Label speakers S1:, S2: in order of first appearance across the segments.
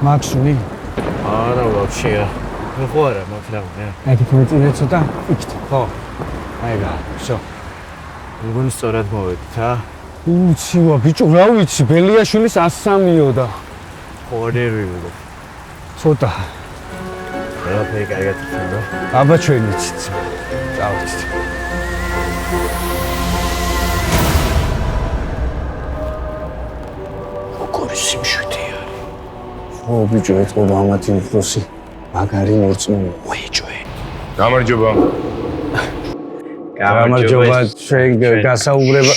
S1: Максуни?
S2: არა, вообще. Ну, ხوარა, მაგრამ.
S1: Այդ მეტი ცოტა იქით. ხო. აიგა, всё.
S2: როგორ სწორად მოვედით, ა?
S1: უცივა, ბიჭო, რა ვიცი, ბელიაშვილის 103-იო და
S2: ხორები ვიღო.
S1: ცოტა.
S2: ყველაფერი კარგად იქნება.
S1: აბა ჩვენიც. წავით. როგორი სიმშვიდე არის. ხო, ბიჭო, ეთქობა ამათი უფროსი. მაგარი მორწმუნე. უეჯოე.
S3: გამარჯობა.
S1: გამარჯობა, ჩვენ გასაუბრება.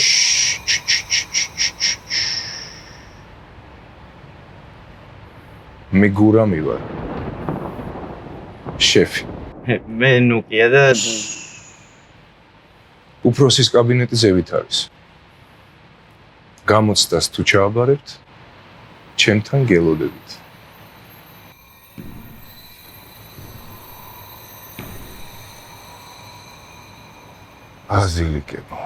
S3: მე გურამი ვარ. შეფი.
S2: მე ნუკია და
S3: უფროსის კაბინეტი ზევით არის. გამოცდას თუ ჩააბარებთ, ჩემთან გელოდებით. ბაზილიკებო.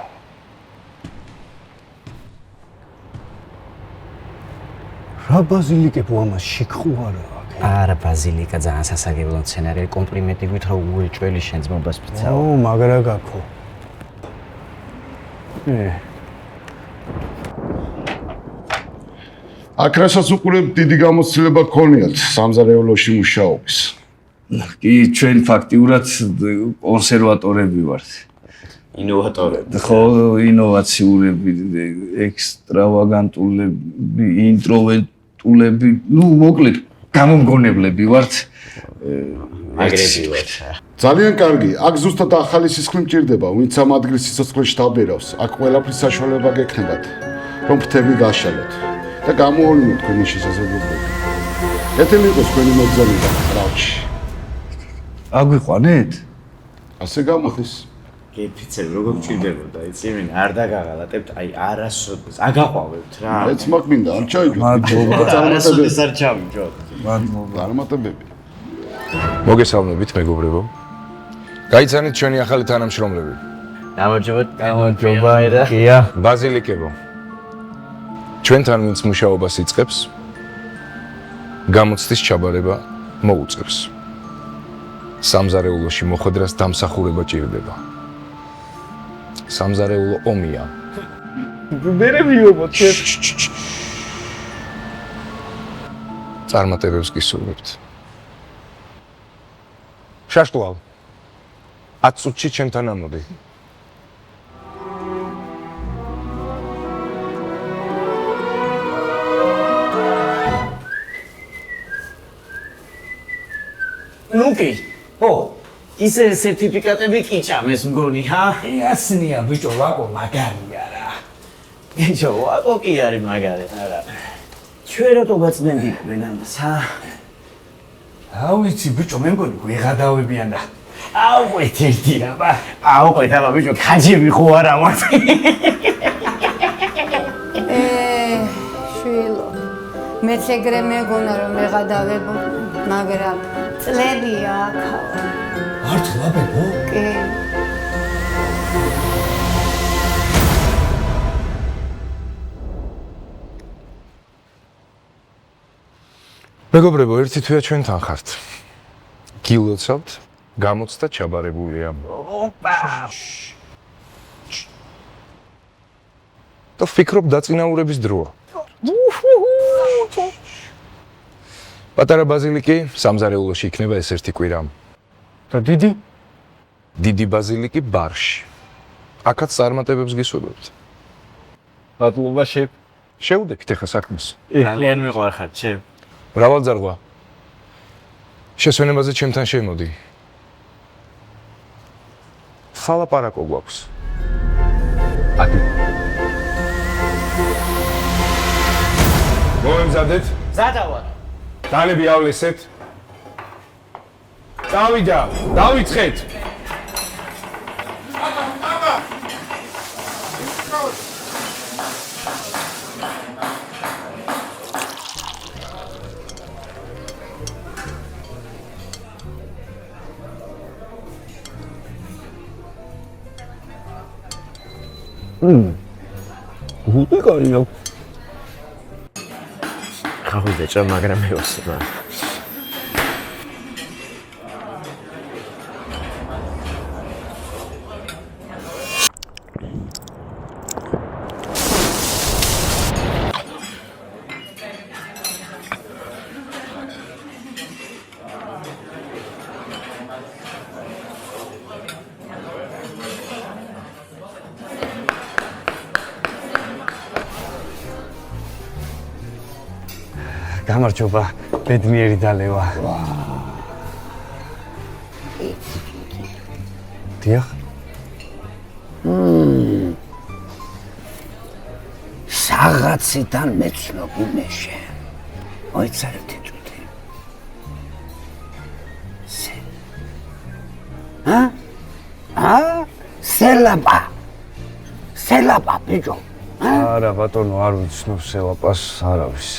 S1: რა ბაზილიკებო ამას შეგხვარა?
S4: არა ბაზილიკა ძალიან სასაგებლო სცენარია, კომპლიმენტი გვითხრა რომ უეჭველი შენძმობას ფიცაო.
S1: ო, მაგრა გაქო.
S5: აქ რასაც უყურებ, დიდი გამოცდილება გქონიათ სამზარეულოში მუშაობის.
S6: კი, ჩვენ ფაქტიურად კონსერვატორები ვართ.
S2: ინოვატორები.
S6: ხო, ინოვაციურები, ექსტრავაგანტულები, ინტროვერტულები, ну, მოკლედ, გამომგონებლები ვართ.
S2: მაგრები ვართ.
S5: ძალიან კარგი. აქ ზუსტად ახალი სისხლი მჭირდება, ვინც ამ ადგილს სიცოცხლეში დაბერავს. აქ ყველაფრის საშუალება გექნებათ, რომ ფრთები გაშალოთ და გამოავლინოთ თქვენი შესაძლებლობები. ეთელი იყოს თქვენი მოგზაურობა რავში.
S6: აგვიყვანეთ?
S5: ასე გამოდის.
S2: გეფიცებ, როგორ მჭირდებოდა, იცი, მე არ დაგაღალატებთ, აი არასოდეს. აგაყვავებთ რა.
S5: მეც მაქვს არ ჩაიჯოთ.
S2: არასოდეს არ ჩავიჯოთ.
S5: წარმატებები.
S3: მოგესალმებით, მეგობრებო. გაიცანით ჩვენი ახალი თანამშრომლები.
S2: გამარჯობა და
S1: კია.
S3: ბაზილიკებო. ჩვენთან ვინც მუშაობას იწყებს, გამოცდის ჩაბარება მოუწევს. სამზარეულოში მოხვედრას დამსახურება ჭირდება. სამზარეულო ომია.
S1: მერე ვიობოთ შენ.
S3: წარმატებებს გისურვებთ. შაშტუალ. 10 წუთში ჩემთან ამოდი.
S4: ნუკი, ო, ისე სერტიფიკატები კი ჭამეს მგონი, ჰა?
S1: ასნია ბიჭო, ვაკო მაგარია რა.
S4: ბიჭო, ვაკო კი არის მაგარი, არა. ჩვენ რატო გაწმენდით ამას, ჰა?
S1: რა ვიცი ბიჭო, მე მგონი ვეღადავებიან და
S4: აუყვეთ ერთი რაბა. აუყვეთ აბა ბიჭო, ხაჯები ხო არა ვარ.
S7: შვილო. მეც ეგრე მეგონა რომ ვეღადავებო, მაგრამ წლებია აქავა.
S1: არც ლაბებო?
S7: კი.
S3: მეგობრებო, ერთი თვეა ჩვენთან ხართ. გილოცავთ, გამოცდა ჩაბარებულია.
S4: ოპა.
S3: და ვფიქრობ დაწინაურების დროა. პატარა ბაზილიკი სამზარეულოში იქნება ეს ერთი კვირა.
S1: და დიდი?
S3: დიდი ბაზილიკი ბარში. აქაც წარმატებებს გისურვებთ.
S2: მადლობა შეფ.
S3: შეუდექით ახლა საქმეს.
S2: ძალიან მიყვარხარ, შეფ.
S3: მრავალძარღვა. შესვენებაზე ჩემთან შემოდი. სალაპარაკო გვაქვს. აკი. მოემზადეთ?
S4: ზადა ვარ.
S3: დალებიავლესეთ. წავიდა, დავიწყეთ.
S1: გუტი კარია.
S2: ხახუს დაჭა, მაგრამ მე ვასება.
S1: გამარჯობა, ბედნიერი დალევა. დიახ.
S4: საღაციდან მეცნობი მეშე. მოიცარეთ ეთუთი. სელაპა, ბიჭო.
S1: არა, ბატონო, არ ვიცნობ სელაპას არავის.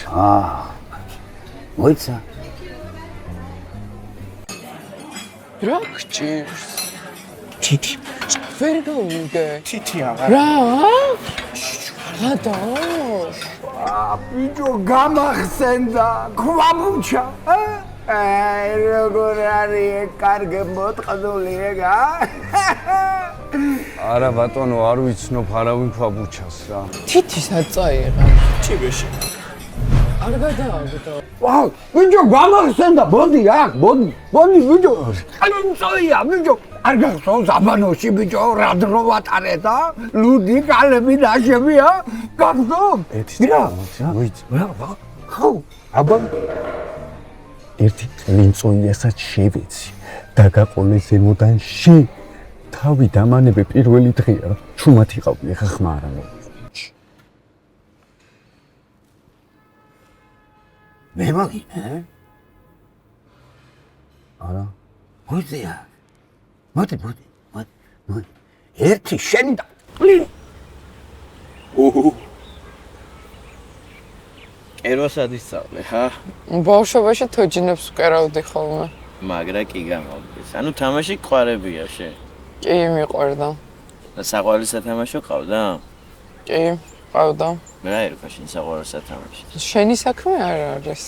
S4: მოიცა.
S8: რა გჭირს?
S4: თითი.
S8: ვერ გავიგე.
S4: თითი აღარ.
S8: რა? ხადა?
S4: ბიჭო გამახსენდა, ქვაბუჩა. როგორ არის კარგი მოტყნული ეგა?
S1: არა, ბატონო, არ ვიცნობ არავინ ქვაბუჩას რა.
S8: თითისაც წაიღა.
S4: ჩიბეში.
S8: არ გადააგდო.
S4: ვაუ, ბიჭო გამახსენდა, მოდი აქ, მოდი ბიჭო. წოია, ბიჭო. არ გახსოვს აბანოში ბიჭო, რა დრო ვატარე და ლუდი კალები ნაშებია? გახსოვს? ხო,
S1: აბა ერთი წლინწონიასაც შევეცი და გაყოლე ზემოდან შე. თავი დამანები პირველი დღეა, ჩუმად იყავი, ეხა ხმა არა მოვიდა.
S4: მე მაგინე?
S1: არა.
S4: მოიწია. მოდი. ერთი შენი და პლინ.
S2: კერვასად ისწავლე, ხა?
S8: ბავშვობაში თოჯინებს ვკერავდი ხოლმე.
S2: მაგრა კი გამოვიდეს. ანუ თამაში გყარებია შე.
S8: კი, მიყვარდა.
S2: და საყვარელი სათამაშო ყავდა?
S8: კი, ყავდა.
S2: რა ერქვა შენ საყვარელი სათამაში?
S8: შენი საქმე არ არის.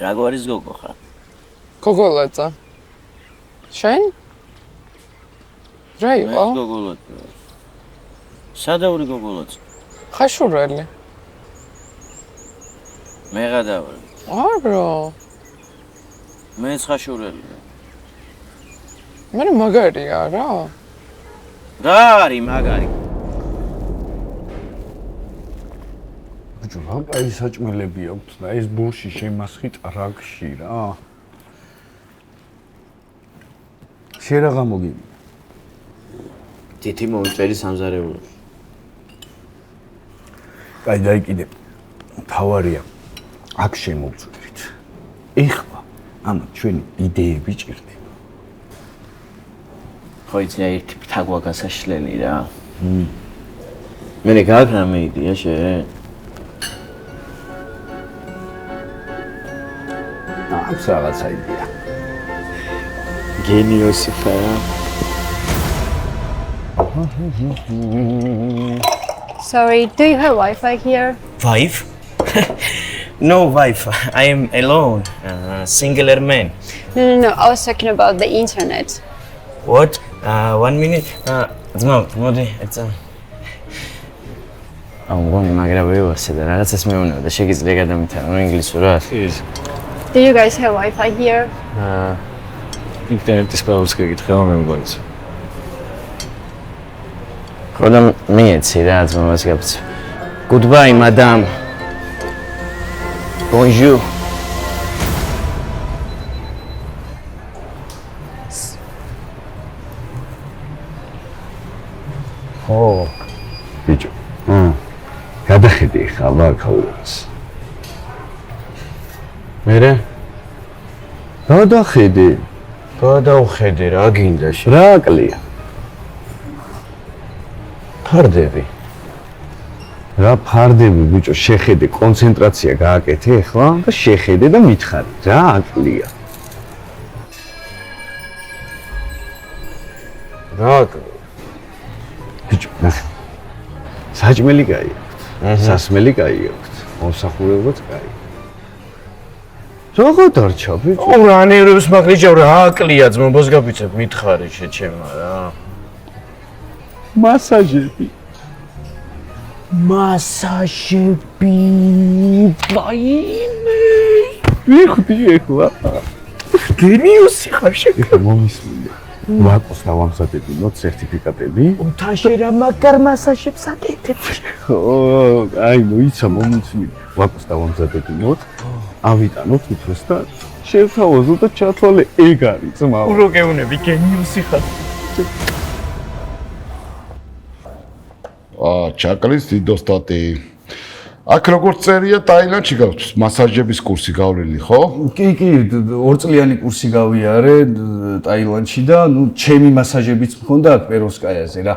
S2: რა გვარის გოგო ხარ?
S8: გოგოლაძა. შენ? რა იყო?
S2: მე გოგოლაძა. სადაური გოგოლაძა.
S8: ხაშურელი.
S2: მე გადავარ.
S8: არა.
S2: მეც ხაშურელი.
S8: მე მაგარია რა.
S2: რა არის მაგარი?
S1: ბიჭო, რა კაი საჭმელები აქვთ და ეს ბურში შემასხიტა რაგში რა. შენ რა გამოგი?
S2: თითი მომწერი სამზარეულოში.
S1: კაი, დაიკიდე. თავარია. აქ შემოვწვდით. ეხლა ამა ჩვენი იდეები ჭირდება.
S2: ხო იცი ერთი ფთაგვა გასაშლელი რა. მე გაქვს რამე იდეა შე?
S1: აქვს რაღაცა იდეა.
S2: გენიოსი ხარ.
S9: Sorry, do you have Wi-Fi here?
S2: Wife? No wife. I am alone. Singular man.
S9: No. I was talking about the internet.
S2: What? 1 minute. Modi, it's ამგონი მაგრა ვევასე და რაღაცას მეუბნება და შეგიძლია გადამითანო ინგლისურად.
S9: Do you guys have Wi-Fi here?
S6: ინტერნეტის პაუზს გეკითხება მე მგონიც.
S2: ხო და მიეცი რა ძმას გაფიცე. Goodbye, madam. Bonjour.
S1: ხო. ბიჭო. გადახედე ხალხ ქაურას. მერე? გადახედე. გადავხედე რა გინდა შე? რა აკლია? ფარდები. რა ფარდები ბიჭო, შეხედე, კონცენტრაცია გააკეთე ახლა და შეხედე და მითხარი. რა აკლია? რა აკლია? ბიჭო, ნახე. საჭმელი კაი აქვს, სასმელი კაი აქვს, მომსახურებაც კაი. Როგორ დარჩა ბიჭო?
S3: რა ანევრებს მაგრიჯავ რა აკლია ძმობას გაბიცებ მითხარი შეჩემა რა.
S1: მასაჟები. ვაიმე. ვიხდი ეხლა. გენიოსი ხარ შეგა მომისმინე. ვაკოს დავამზადებინოთ სერტიფიკატები.
S3: უთაშე რა მაგარ მასაჟებს აკეთებ.
S1: აი მოიცა მომისმინე. ვაკოს დავამზადებინოთ. ავიტანოთ უფროს და შევთავაზოთ და ჩათვალე ეგ არის ძმაო.
S3: ურო გეუნები გენიოსი ხარ.
S5: ჩაკლის დიდოსტატი. აქ როგორც წერია ტაილანდში გაქვს მასაჟების კურსი გავლილი, ხო?
S6: კი, 2 წლიანი კურსი გავიარე ტაილანდში და ჩემი მასაჟებიც მქონდა აქ პეროვსკაიაზე რა.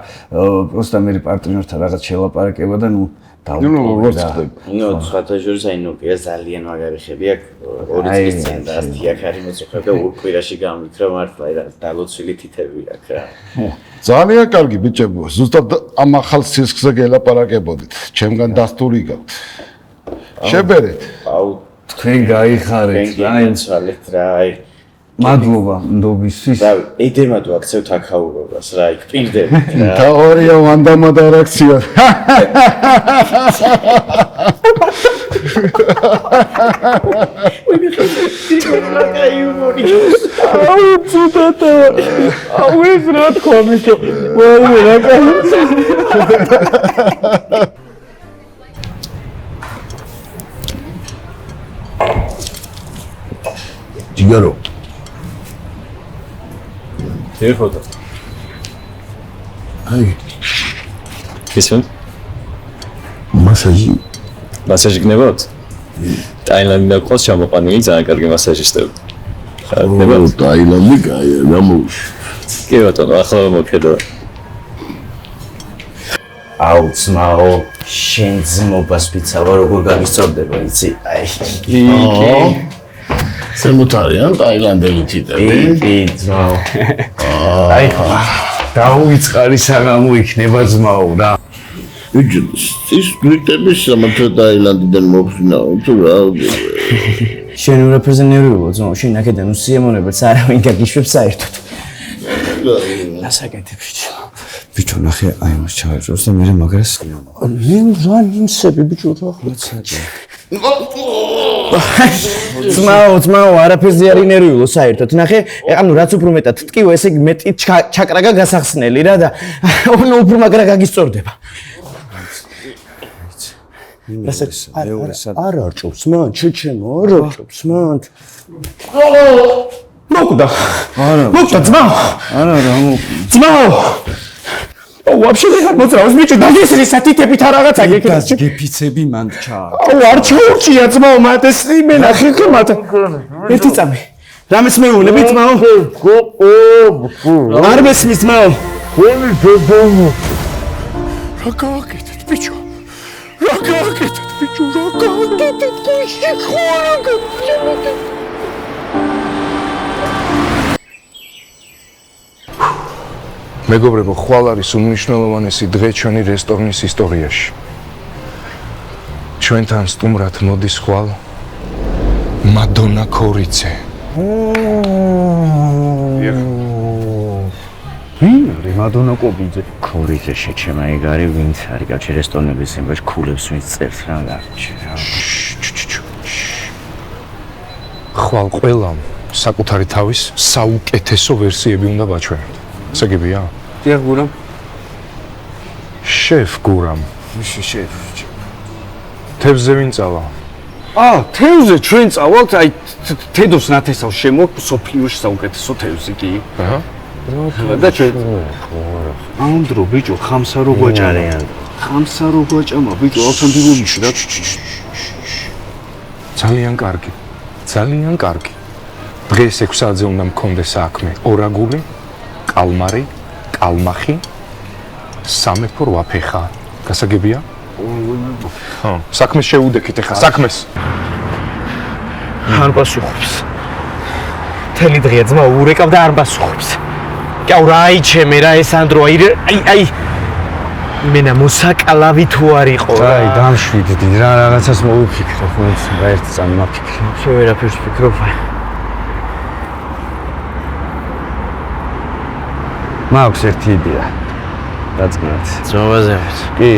S6: პროსტა მე პარტნიორთან რაღაც შელაპარაკება და
S5: როგორც ხდება.
S2: სხვათა შორის კი ძალიან მაგარი ხები აქ 2 წლის წინ და ასთიაქ არის მოწოხებ და კვირაში გამიქრა მართლა რა დალოცვილი თითები აქ რა.
S5: ძალიან კარგი ბიჭებო, ზუსტად ამ ახალ სისხლზე გელაპარაკებოდით. ჩემგან დასტური გაქვთ. შებერეთ.
S2: აუ
S6: თქვენ გაიხარეთ რა.
S2: აინცვალეთ რა აი.
S6: მადლობა ნდობისთვის.
S2: და ედემად ვაქცევთ აქაურობას რა, იქ პირდებით რა.
S5: თაორია ვანდამა და რეაქცია.
S1: აუ ცუდათა. აუ ეს რა თქვა ბიჭო. ვაი რა კაი.
S4: ჯიგარო
S10: Telefonda.
S4: აი
S10: Kismin?
S4: მასაჟი
S10: Masaj gnevat. Tailandda qos chamoqanili ძალიან კარგი მასაჟისტები.
S4: ო ტაილანდი კაია გამოუშვი
S10: კი ბატონო, ახლა მოკედო.
S2: აუ ძმაო, შენ ძმობას ვიცავ როგორ გამისწორდება, იცი? აი.
S4: კი შემოთარიან ტაილანდელი თიტები
S2: კი ძმაო.
S6: აი დაუიწყარი საღამო იქნება ძმაო რა.
S4: ის გრიტების სამართლა ტაილანდიდან მოფრინავ თუ რა
S2: შენ უბრალოდ ნერვიულო ძმაო, შენ აქედან უსიამოვნებელს არავინ გაგიშვებს საერთოდ. ასაკეთებს ბიჭო ნახე აი მას ჩავეჭროს და მე მაგრას მე რა იმსები ბიჭო რა ხლაცაჭი ძმაო არაფერზე არ ინერვიულო საერთოდ ნახე ანუ რაც უფრო მეტად ტკივა ესე იგი მეტი ჩაკრაგა გასახსნელი რა და ono უფრო მაგრა გაგისწორდება არ არჭობს მან ჩეჩემო არ არჭობს მან მოკვდა ძმაო
S6: არა რა
S2: ძმაო вообще не მოძრაობს ბიჭო დაგესრისა თითებით არ რაღაცა გეკეთე
S1: გეფიცები მან ჩა
S2: არ ჩაურჩია ძმაო მათეს იმენა ხიხმათ ერთი წამი რამეს მეუბნები ძმაო არ მესმის ძმაო
S1: რა გააკეთეთ ბიჭო რა გააკეთეთ ბიჭო რა გააკეთეთ გუშინ ხوارა გააკეთეთ
S3: მეგობრებო, ხვალ არის უმნიშვნელოვანესი დღე ჩვენი რესტორნის ისტორიაში. ჩვენთან სტუმრად მოდის ხვალ მადონა ქორიცე.
S1: მადონა კობიძე.
S2: ქორიცე შეჩემა ეგ არის ვინც არის გაჩი რესტორნების სიმბოლოს ქულებს ვინც წერს რა გაჩი რა
S3: ხვალ ყველამ საკუთარი თავის საუკეთესო ვერსიები უნდა ბაჩვენოთ. საგებია?
S1: დიახ გურამ.
S3: შეფ გურამ.
S1: შეფ.
S3: თევზზე ვინ წავა?
S1: თევზზე ჩვენ წავალთ, აი თედოს ნათესავს შემოგვ სოფიოში საუკეთესო თევზი კი.
S3: აჰა.
S1: და ჩვენ ამ დრო ბიჭო ხამსა რო გვაჭარიან. ხამსა რო გვაჭამა ბიჭო ალთანდილოებში რა.
S3: ძალიან კარგი. ძალიან კარგი. დღეს 6 საათზე უნდა მქონდეს საქმე. ორაგული კალმარი, კალმახი, სამეფო რვაფეხა. გასაგებია? ხო, საქმეს შეუდექით ახლა, საქმეს.
S1: არ პასუხობს. თელი დღეა ძმა ურეკავ და არ პასუხობს. კაუ რა აიჩემე რა ეს ანდრო აი
S2: მენა მოსაკალავი თუ არ იყო რა.
S1: აი, დამშვიდდი რა, რაღაცას მოვიფიქრე, ხო, რა ერთ წამი მაფიქრე.
S2: შევერაფერს ვფიქრობ.
S1: მაქვს ერთი იდეა. დაწნათ.
S2: ძმობაზე.
S1: კი,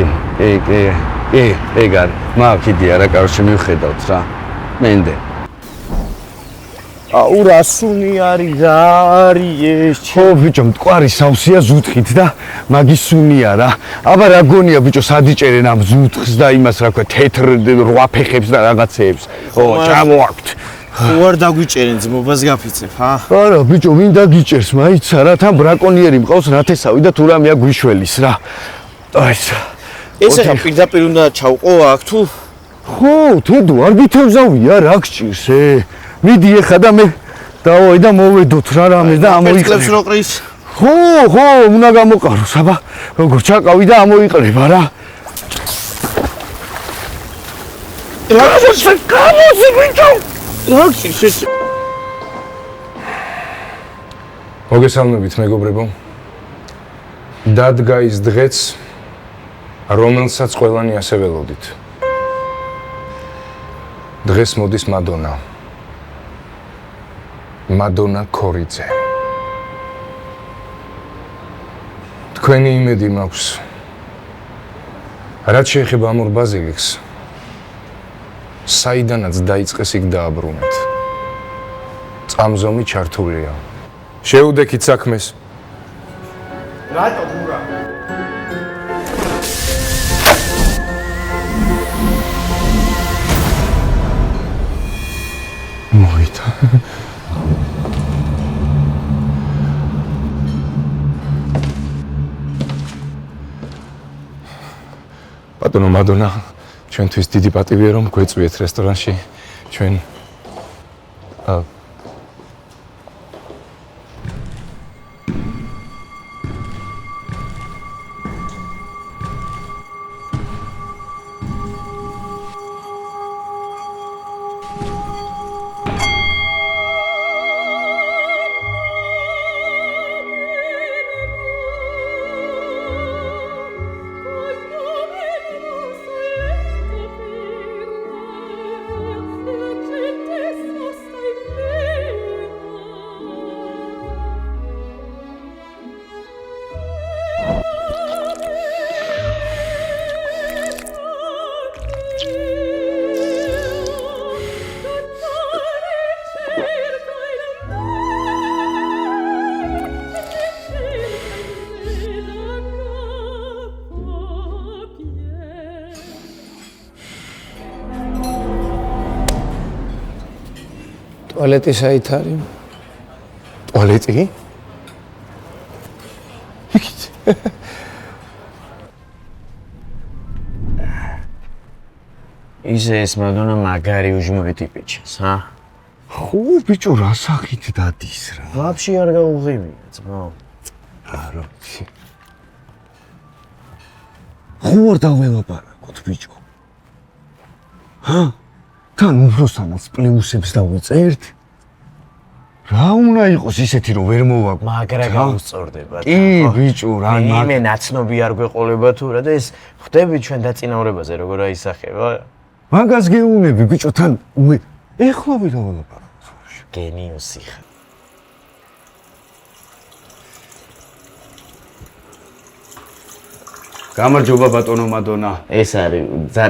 S1: ეგარ. მაქვს იდეა რა, კაროჩე მივხედავთ რა. მენდე.
S2: აუ რასუნი არის რა არის ეს?
S1: ხო ბიჭო, მტკვარი სავსეა ზუთხით და მაგის სუნია რა. აბა რა გონია ბიჭო, სადიჭერენ ამ ზუთხს და იმას რა ქვია, თეთრ რვა ფეხებს და რაღაცეებს. ო, ჩამოაქვთ.
S2: ხო არ დაგვიჭერენ ძმობას გაფიცებ, ჰა?
S1: არა ბიჭო, ვინ დაგიჭერს, მაიცა რა, თან ბრაკონიერი მყავს ნათესავი და თუ რამეა გვიშველის რა. აიცა.
S2: ეს ახლა პირდაპირ უნდა ჩავყო აქ თუ?
S1: ხო, თედო, არ გითევზავია რა გჭირს მიდი ეხა და მე დავაი და მოვედოთ რა რამე და ამოიყრებ.
S2: რო ყრის?
S1: ხო, უნდა გამოყაროს, აბა, როგორ ჩაკავი და ამოიყრება რა. რა გამოზე ბიჭო? რა გჭირს?
S3: მოგესალმებით მეგობრებო. დადგა ის დღეც, რომელსაც ყველანი ასე ველოდით. დღეს მოდის მადონა. მადონა ქორიძე. თქვენი იმედი მაქვს. რაც შეეხება ამ ორ ბაზილიკს, საიდანაც დაიწყეს იქ დააბრუნეთ. წამზომი ჩართულია. შეუდექით საქმეს.
S2: რატო გურა?
S1: მოიდა.
S3: ბატონო მადონა, ჩვენთვის დიდი პატივია რომ გვეწვიეთ რესტორანში. ჩვენ
S2: ტუალეტი საით არის?
S3: ტუალეტი?
S2: ისე ეს მადონა მაგარი უჟმოე ტიპიჩას, ჰა?
S1: ხო ბიჭო, რა სახით დადის რა.
S2: ვაფშე არ გაუღებია, ძმო.
S1: არა. ხო არ დაველაპარაკოთ ბიჭო. ჰა? თან უფროსანაც პლუსებს დავიწერთ. რა უნდა იყოს ისეთი რომ ვერ მოვაკვ.
S2: მაგრა გაუსწორდება.
S1: კი ბიჭო, რა
S2: მე ნაცნობი არ გვეყოლება თუ რა და ეს ხვდები ჩვენ დაწინაურებაზე როგორ აისახება?
S1: მაგას გეუბნები ბიჭო, თან ეხლა ვიდაველაპარაკოთ.
S2: გენიოსი ხარ.
S6: გამარჯობა ბატონო მადონა.
S2: ეს არის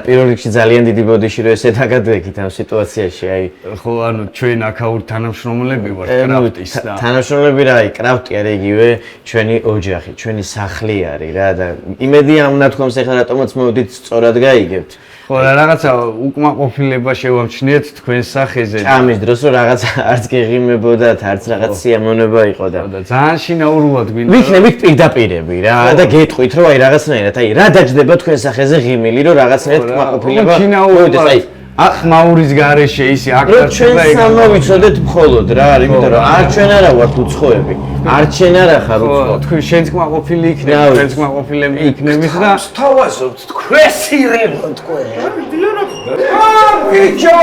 S2: პირველ რიგში ძალიან დიდი ბოდიში რომ ესე დაგადვეკით ამ სიტუაციაში, აი
S6: ხო, ანუ ჩვენ აქაური თანამშრომლები ვართ კრაფტის და
S2: თანამშრომლები რა, აი კრაფტი არის იგივე ჩვენი ოჯახი, ჩვენი სახლი არის რა და იმედია ამ ნათქვამს ახლა რატომაც მოვდით სწორად გაიგებთ.
S6: ხო, რაღაცა უკმაყოფილება შევამჩნიეთ თქვენ სახეზე.
S2: ამის დროს რომ რაღაცა არც გეღიმებოდათ, არც რაღაც სიამოვნება იყო და
S6: ძალიან შინაურულად გვინდა.
S2: ვიქნებით პირდაპირები რა და გეტყვით რომ აი რაღაცნაირად, აი რა დაждდება თქვენ სახეზე ღიმილი რომ რაღაცნაირად უკმაყოფილება მოვიდეს, აი
S6: ახმაურის გარეშე ისე აქ
S2: და ჩვენ სამოვიცოდეთ მხოლოდ რა, იმიტომ რომ არ ჩვენ არა ვართ უცხოები, არ ჩვენ არა ხარ უცხო.
S6: თქვენ შენც კმაყოფილი იქნებით, ჩვენც კმაყოფილები იქნებით და
S4: თავაზობთ ქვესირება თქვენ. ბიჭო!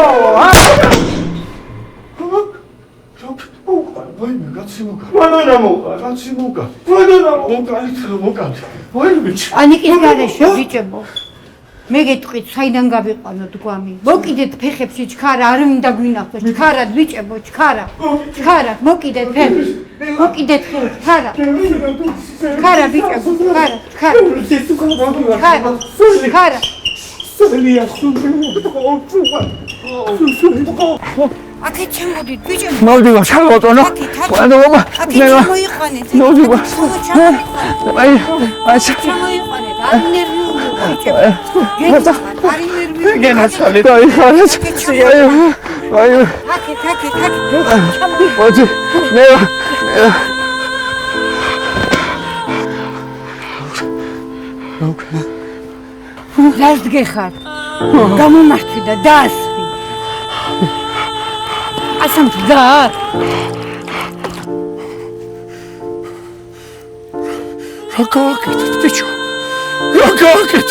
S6: ვაიმე კაცი მოკა. მადონა მოკა, კაცი მოკა. მადონა მოკა, ითრო მოკა. ვაიმე
S7: ანიკის გარეშე ბიჭებო. მე გეტყვით, საიდან გავიყვანოთ გვამი? მოკიდეთ ფეხებში ჩქარა, არ მინდა გვინახოს. ჩქარად ბიჭებო, ჩქარა. ჩქარად მოკიდეთ ფეხებს. მოკიდეთ ხელს, ჩქარა. ჩქარა ბიჭებო, ჩქარა, ჩქარა. ჩქარა.
S6: სულია სულია.
S7: აქეთ შემოდით ბიჭებო.
S6: მოვდივა შალბატონო. მადლობა.
S7: აქეთ მოიყვანეთ.
S6: მოვდივა. აი,
S7: მოიყვანეთ. არ ნერვიულობ ბიჭებო. არ ნერვიულობ.
S6: გენაცვალე და იხარეთ. აი,
S7: აქეთ.
S6: მოდი. მე
S7: რას დგეხარ? გამომართვი და დაასხი. ასამთდა.
S4: როგაკეთეთ ბიჭო. როგაკეთეთ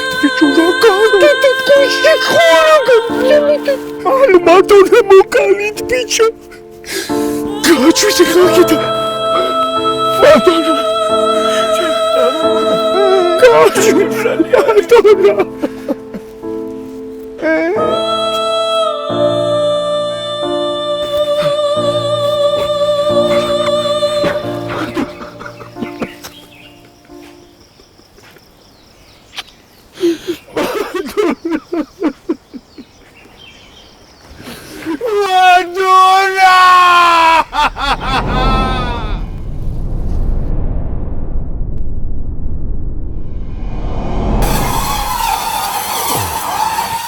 S4: გუშინ ხორაგეთ. მადონა მოკალით ბიჭო. გაჩვიდე ხალხი. მადონა. გაჩვიდე მადონა.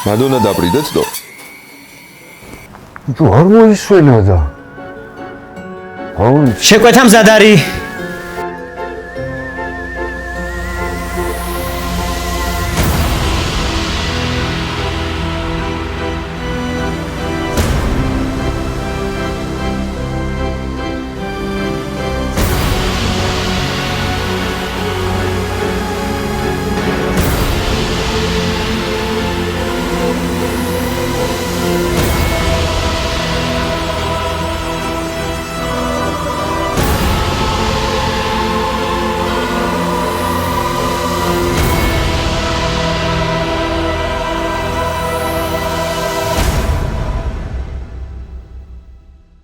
S3: მადონა დაბრიდეთ დო.
S1: თუ არ მოისვენა და.
S2: შეკვეთა მზად არის.